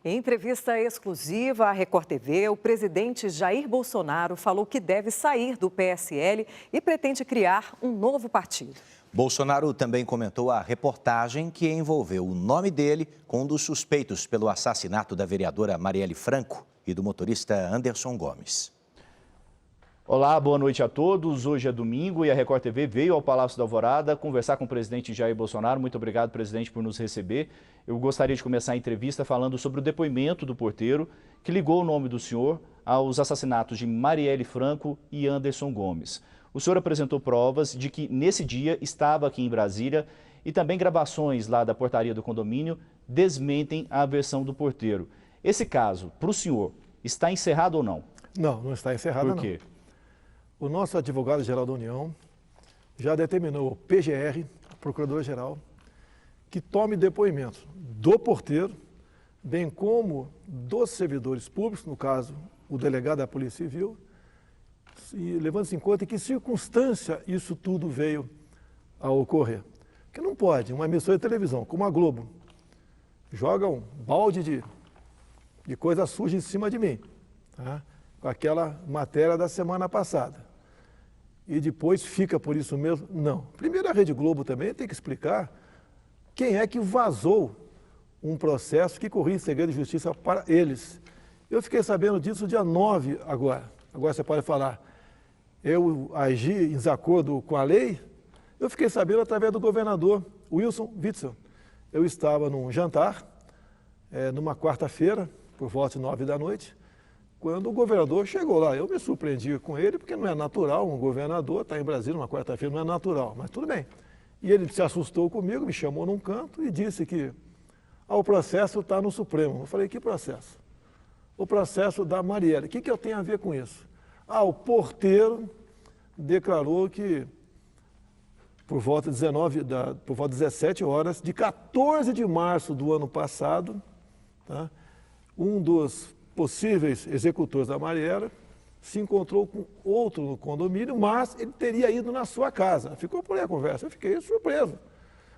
Em entrevista exclusiva à Record TV, o presidente Jair Bolsonaro falou que deve sair do PSL e pretende criar um novo partido. Bolsonaro também comentou a reportagem que envolveu o nome dele com um dos suspeitos pelo assassinato da vereadora Marielle Franco e do motorista Anderson Gomes. Olá, boa noite a todos. Hoje é domingo e a Record TV veio ao Palácio da Alvorada conversar com o presidente Jair Bolsonaro. Muito obrigado, presidente, por nos receber. Eu gostaria de começar a entrevista falando sobre o depoimento do porteiro que ligou o nome do senhor aos assassinatos de Marielle Franco e Anderson Gomes. O senhor apresentou provas de que nesse dia estava aqui em Brasília e também gravações lá da portaria do condomínio desmentem a versão do porteiro. Esse caso, para o senhor, está encerrado ou não? Não, não está encerrado não. Por quê? O nosso advogado-geral da União já determinou o PGR, Procurador-Geral, que tome depoimento do porteiro, bem como dos servidores públicos, no caso, o delegado da Polícia Civil, e levando-se em conta em que circunstância isso tudo veio a ocorrer. Porque não pode, uma emissora de televisão, como a Globo, joga um balde de coisa suja em cima de mim, tá? Com aquela matéria da semana passada. E depois fica por isso mesmo? Não. Primeiro, a Rede Globo também tem que explicar quem é que vazou um processo que corria em segredo de justiça para eles. Eu fiquei sabendo disso dia 9 agora. Agora você pode falar, eu agi em desacordo com a lei? Eu fiquei sabendo através do governador Wilson Witzel. Eu estava num jantar, numa quarta-feira, por volta de 9 da noite, quando o governador chegou lá. Eu me surpreendi com ele, porque não é natural um governador estar em Brasília numa quarta-feira, não é natural, mas tudo bem. E ele se assustou comigo, me chamou num canto e disse que o processo está no Supremo. Eu falei, que processo? O processo da Marielle. O que eu tenho a ver com isso? O porteiro declarou que por volta de 17 horas, de 14 de março do ano passado, tá, um dos possíveis executores da Marielle se encontrou com outro no condomínio, mas ele teria ido na sua casa. Ficou por aí a conversa, eu fiquei surpreso.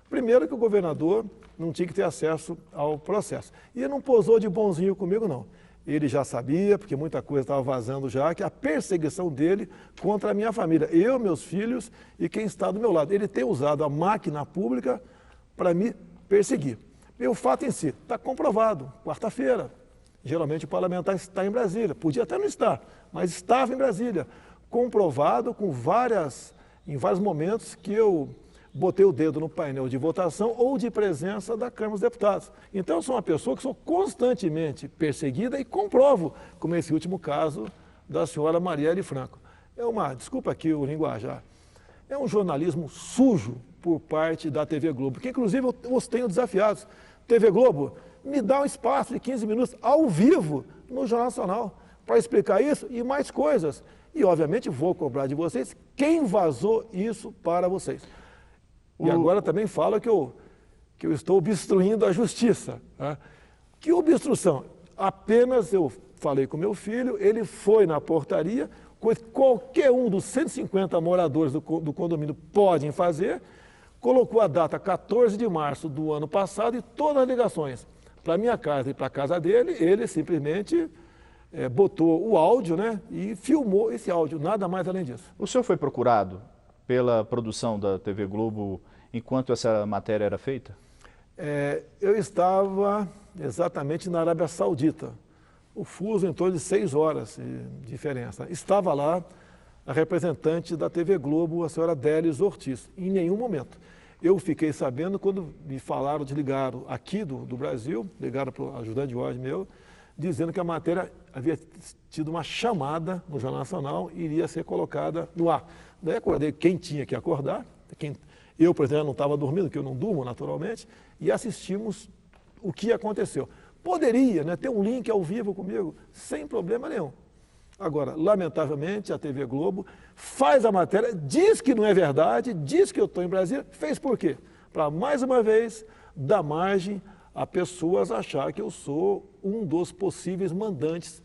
Primeiro que o governador não tinha que ter acesso ao processo. E ele não posou de bonzinho comigo, não. Ele já sabia, porque muita coisa estava vazando já, que a perseguição dele contra a minha família, eu, meus filhos e quem está do meu lado. Ele tem usado a máquina pública para me perseguir. E o fato em si está comprovado, quarta-feira. Geralmente o parlamentar está em Brasília, podia até não estar, mas estava em Brasília, comprovado em vários momentos que eu botei o dedo no painel de votação ou de presença da Câmara dos Deputados. Então eu sou uma pessoa que sou constantemente perseguida e comprovo, como esse último caso da senhora Marielle Franco. Desculpa aqui o linguajar, é um jornalismo sujo por parte da TV Globo, que inclusive eu os tenho desafiados. TV Globo, me dá um espaço de 15 minutos ao vivo no Jornal Nacional para explicar isso e mais coisas. E, obviamente, vou cobrar de vocês quem vazou isso para vocês. E agora também fala que eu estou obstruindo a justiça. Tá? Que obstrução? Apenas eu falei com meu filho, ele foi na portaria, coisa que qualquer um dos 150 moradores do condomínio podem fazer, colocou a data 14 de março do ano passado e todas as ligações para minha casa e para a casa dele, ele simplesmente botou o áudio, né, e filmou esse áudio, nada mais além disso. O senhor foi procurado pela produção da TV Globo enquanto essa matéria era feita? Eu estava exatamente na Arábia Saudita, o fuso em torno de 6 horas de diferença. Estava lá a representante da TV Globo, a senhora Délis Ortiz, em nenhum momento. Eu fiquei sabendo quando me falaram, desligaram aqui do Brasil, ligaram para o ajudante de ordem meu, dizendo que a matéria havia tido uma chamada no Jornal Nacional e iria ser colocada no ar. Daí acordei quem tinha que acordar, eu, por exemplo, não estava dormindo, que eu não durmo naturalmente, e assistimos o que aconteceu. Poderia, né, ter um link ao vivo comigo, sem problema nenhum. Agora, lamentavelmente, a TV Globo faz a matéria, diz que não é verdade, diz que eu estou em Brasília, fez por quê? Para, mais uma vez, dar margem a pessoas achar que eu sou um dos possíveis mandantes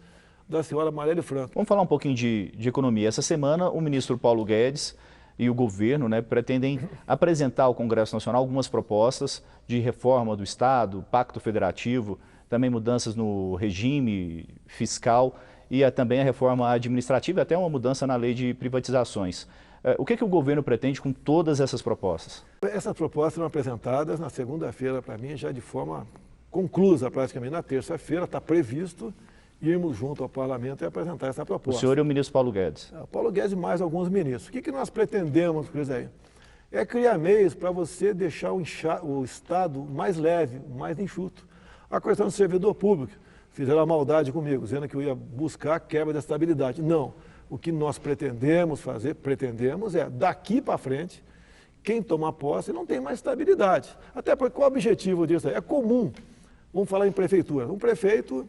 da senhora Marielle Franco. Vamos falar um pouquinho de economia. Essa semana, o ministro Paulo Guedes e o governo, né, pretendem apresentar ao Congresso Nacional algumas propostas de reforma do Estado, pacto federativo, também mudanças no regime fiscal e também a reforma administrativa e até uma mudança na lei de privatizações. O que o governo pretende com todas essas propostas? Essas propostas foram apresentadas na segunda-feira para mim, já de forma conclusa praticamente. Na terça-feira está previsto irmos junto ao parlamento e apresentar essa proposta. O senhor e o ministro Paulo Guedes. Paulo Guedes e mais alguns ministros. O que nós pretendemos, Cris, aí? É criar meios para você deixar o Estado mais leve, mais enxuto. A questão do servidor público. Fizeram a maldade comigo, dizendo que eu ia buscar a quebra da estabilidade. Não. O que nós pretendemos fazer, é, daqui para frente, quem toma posse não tem mais estabilidade. Até porque qual é o objetivo disso aí? É comum. Vamos falar em prefeitura. Um prefeito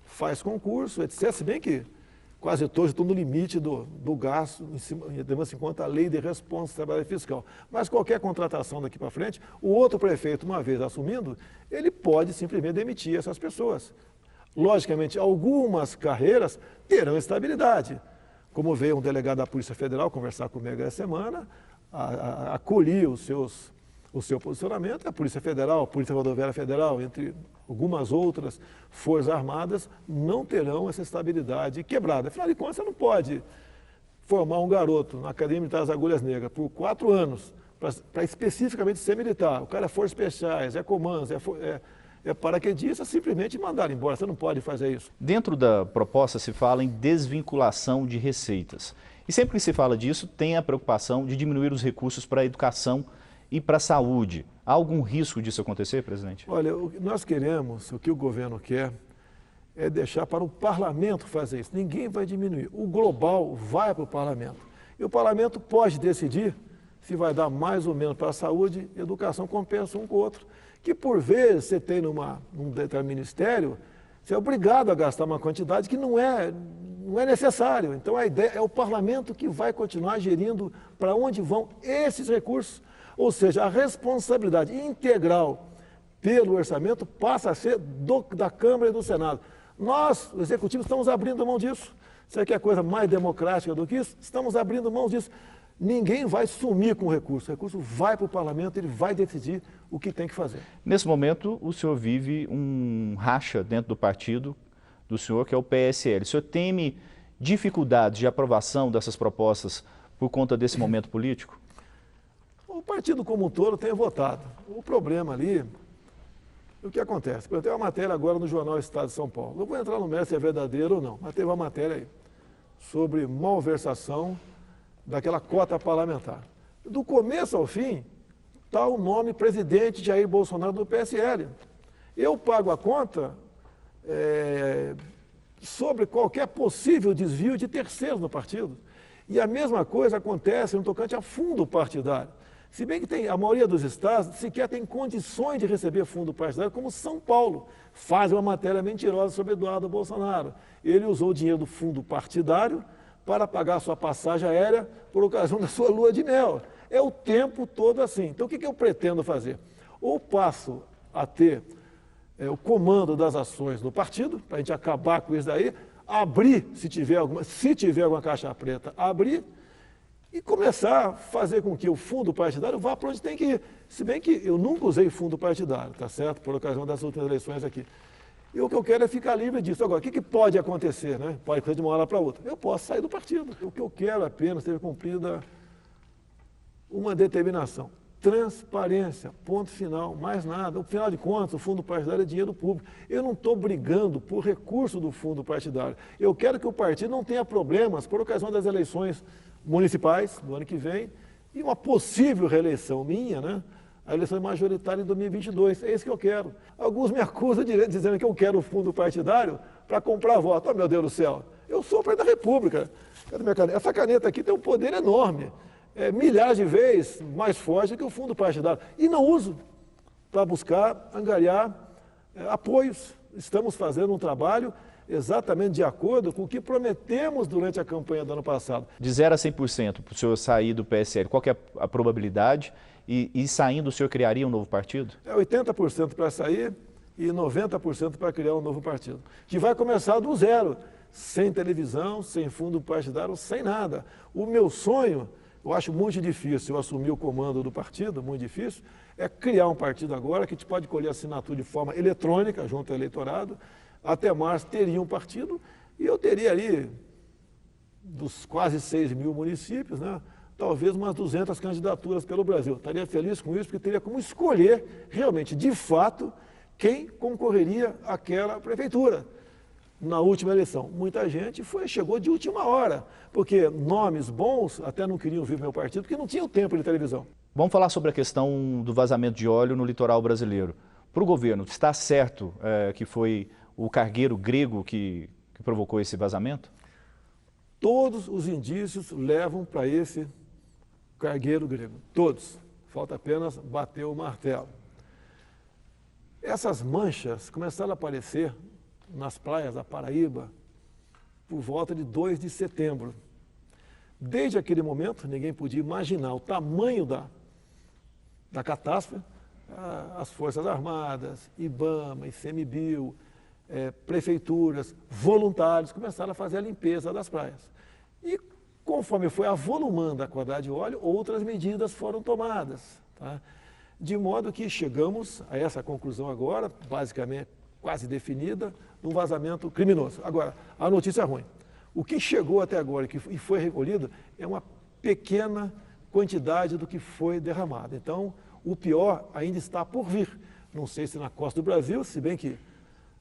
faz concurso, etc. Se bem que quase todos estão no limite do gasto, levando-se em conta a lei de responsabilidade fiscal. Mas qualquer contratação daqui para frente, o outro prefeito, uma vez assumindo, ele pode simplesmente demitir essas pessoas. Logicamente, algumas carreiras terão estabilidade. Como veio um delegado da Polícia Federal conversar comigo essa semana, acolhi o seu posicionamento, a Polícia Federal, a Polícia Rodoviária Federal, entre algumas outras forças armadas, não terão essa estabilidade quebrada. Afinal de contas, você não pode formar um garoto na Academia Militar das Agulhas Negras por 4 anos, para especificamente ser militar. O cara é Forças Especiais, é comandos, é paraquedista, simplesmente mandar embora. Você não pode fazer isso. Dentro da proposta se fala em desvinculação de receitas. E sempre que se fala disso, tem a preocupação de diminuir os recursos para a educação e para a saúde. Há algum risco disso acontecer, presidente? Olha, nós queremos, o que o governo quer, é deixar para o parlamento fazer isso. Ninguém vai diminuir. O global vai para o parlamento. E o parlamento pode decidir se vai dar mais ou menos para a saúde e educação, compensa um com o outro. Que por vezes você tem num determinado ministério, você é obrigado a gastar uma quantidade que não é necessário. Então a ideia é o parlamento que vai continuar gerindo para onde vão esses recursos. Ou seja, a responsabilidade integral pelo orçamento passa a ser da Câmara e do Senado. Nós, o Executivo, estamos abrindo mão disso. Você quer coisa mais democrática do que isso? Estamos abrindo mão disso. Ninguém vai sumir com o recurso vai para o parlamento, ele vai decidir o que tem que fazer. Nesse momento, o senhor vive um racha dentro do partido do senhor, que é o PSL. O senhor teme dificuldades de aprovação dessas propostas por conta desse momento político? O partido como um todo tem votado. O problema ali, o que acontece? Eu tenho uma matéria agora no jornal Estado de São Paulo. Não vou entrar no mérito se é verdadeiro ou não, mas teve uma matéria aí sobre malversação daquela cota parlamentar. Do começo ao fim, está o nome presidente Jair Bolsonaro do PSL. Eu pago a conta sobre qualquer possível desvio de terceiros no partido. E a mesma coisa acontece no tocante a fundo partidário. Se bem que a maioria dos estados sequer tem condições de receber fundo partidário, como São Paulo. Faz uma matéria mentirosa sobre Eduardo Bolsonaro. Ele usou o dinheiro do fundo partidário para pagar sua passagem aérea por ocasião da sua lua de mel. É o tempo todo assim. Então, o que eu pretendo fazer? Ou passo a ter o comando das ações do partido, para a gente acabar com isso daí, abrir, se tiver alguma caixa preta, abrir e começar a fazer com que o fundo partidário vá para onde tem que ir. Se bem que eu nunca usei fundo partidário, tá certo? Por ocasião das últimas eleições aqui. E o que eu quero é ficar livre disso. Agora, o que pode acontecer, né? Pode acontecer de uma hora para outra. Eu posso sair do partido. O que eu quero apenas ter cumprida uma determinação. Transparência, ponto final, mais nada. Afinal de contas, o fundo partidário é dinheiro público. Eu não estou brigando por recurso do fundo partidário. Eu quero que o partido não tenha problemas por ocasião das eleições municipais do ano que vem e uma possível reeleição minha, né? A eleição majoritária em 2022. É isso que eu quero. Alguns me acusam dizendo que eu quero o fundo partidário para comprar voto. Oh, meu Deus do céu, eu sou o presidente da República. Cadê minha caneta? Essa caneta aqui tem um poder enorme. Milhares de vezes mais forte que o fundo partidário. E não uso para buscar angariar apoios. Estamos fazendo um trabalho exatamente de acordo com o que prometemos durante a campanha do ano passado. De 0 a 100% para o senhor sair do PSL, qual que é a probabilidade? E saindo, o senhor criaria um novo partido? 80% para sair e 90% para criar um novo partido. Que vai começar do zero, sem televisão, sem fundo partidário, sem nada. O meu sonho, eu acho muito difícil eu assumir o comando do partido, muito difícil, é criar um partido agora que a gente pode colher assinatura de forma eletrônica junto ao eleitorado. Até março teria um partido e eu teria ali, dos quase 6 mil municípios, né, talvez umas 200 candidaturas pelo Brasil. Estaria feliz com isso, porque teria como escolher realmente, de fato, quem concorreria àquela prefeitura. Na última eleição, muita gente chegou de última hora, porque nomes bons até não queriam vir meu partido, porque não tinham tempo de televisão. Vamos falar sobre a questão do vazamento de óleo no litoral brasileiro. Para o governo, está certo que foi o cargueiro grego que provocou esse vazamento? Todos os indícios levam para esse cargueiro grego, todos. Falta apenas bater o martelo. Essas manchas começaram a aparecer nas praias da Paraíba por volta de 2 de setembro. Desde aquele momento, ninguém podia imaginar o tamanho da catástrofe. As Forças Armadas, IBAMA, ICMBio, prefeituras, voluntários começaram a fazer a limpeza das praias. E conforme foi avolumando a quantidade de óleo, outras medidas foram tomadas. Tá? De modo que chegamos a essa conclusão agora, basicamente quase definida, de um vazamento criminoso. Agora, a notícia é ruim. O que chegou até agora e foi recolhido é uma pequena quantidade do que foi derramado. Então, o pior ainda está por vir. Não sei se na costa do Brasil, se bem que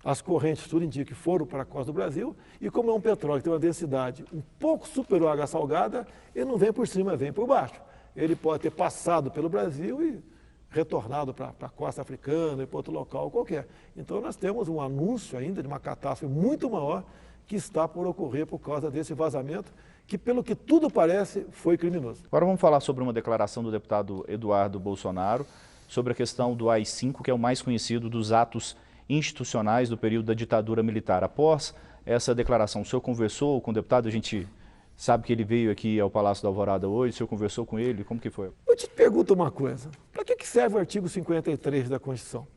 as correntes, tudo indica que foram para a costa do Brasil, e como é um petróleo que tem uma densidade um pouco superior à água salgada, ele não vem por cima, vem por baixo. Ele pode ter passado pelo Brasil e retornado para a costa africana e para outro local qualquer. Então nós temos um anúncio ainda de uma catástrofe muito maior que está por ocorrer por causa desse vazamento, que pelo que tudo parece foi criminoso. Agora vamos falar sobre uma declaração do deputado Eduardo Bolsonaro sobre a questão do AI-5, que é o mais conhecido dos atos institucionais do período da ditadura militar. Após essa declaração, o senhor conversou com o deputado? A gente sabe que ele veio aqui ao Palácio da Alvorada hoje, o senhor conversou com ele? Como que foi? Eu te pergunto uma coisa, para que serve o artigo 53 da Constituição?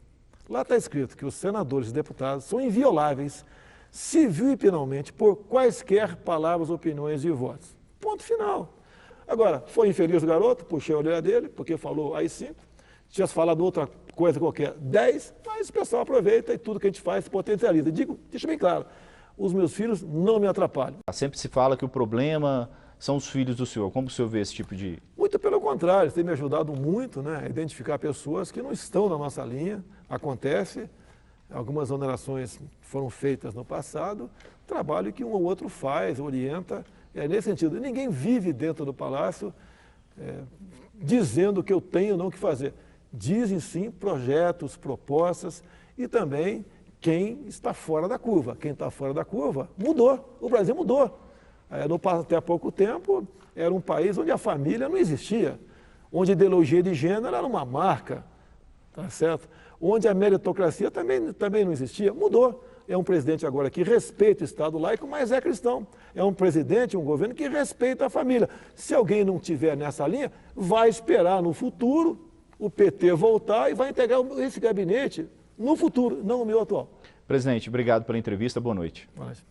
Lá está escrito que os senadores e deputados são invioláveis, civil e penalmente, por quaisquer palavras, opiniões e votos. Ponto final. Agora, foi infeliz o garoto, puxei a orelha dele, porque falou AI-5, tivesse falado outra coisa qualquer, 10, mas o pessoal aproveita e tudo que a gente faz se potencializa. Digo, deixa bem claro, os meus filhos não me atrapalham. Sempre se fala que o problema são os filhos do senhor. Como o senhor vê esse tipo de... Muito pelo contrário, eles têm me ajudado muito, né, a identificar pessoas que não estão na nossa linha. Acontece, algumas onerações foram feitas no passado, trabalho que um ou outro faz, orienta, nesse sentido. Ninguém vive dentro do Palácio dizendo o que eu tenho ou não que fazer. Dizem sim projetos, propostas e também quem está fora da curva. Quem está fora da curva mudou, o Brasil mudou. Até há pouco tempo era um país onde a família não existia, onde a ideologia de gênero era uma marca, tá certo? Onde a meritocracia também não existia, mudou. É um presidente agora que respeita o Estado laico, mas é cristão. É um presidente, um governo que respeita a família. Se alguém não estiver nessa linha, vai esperar no futuro o PT voltar e vai integrar esse gabinete no futuro, não no meu atual. Presidente, obrigado pela entrevista, boa noite. Boa noite.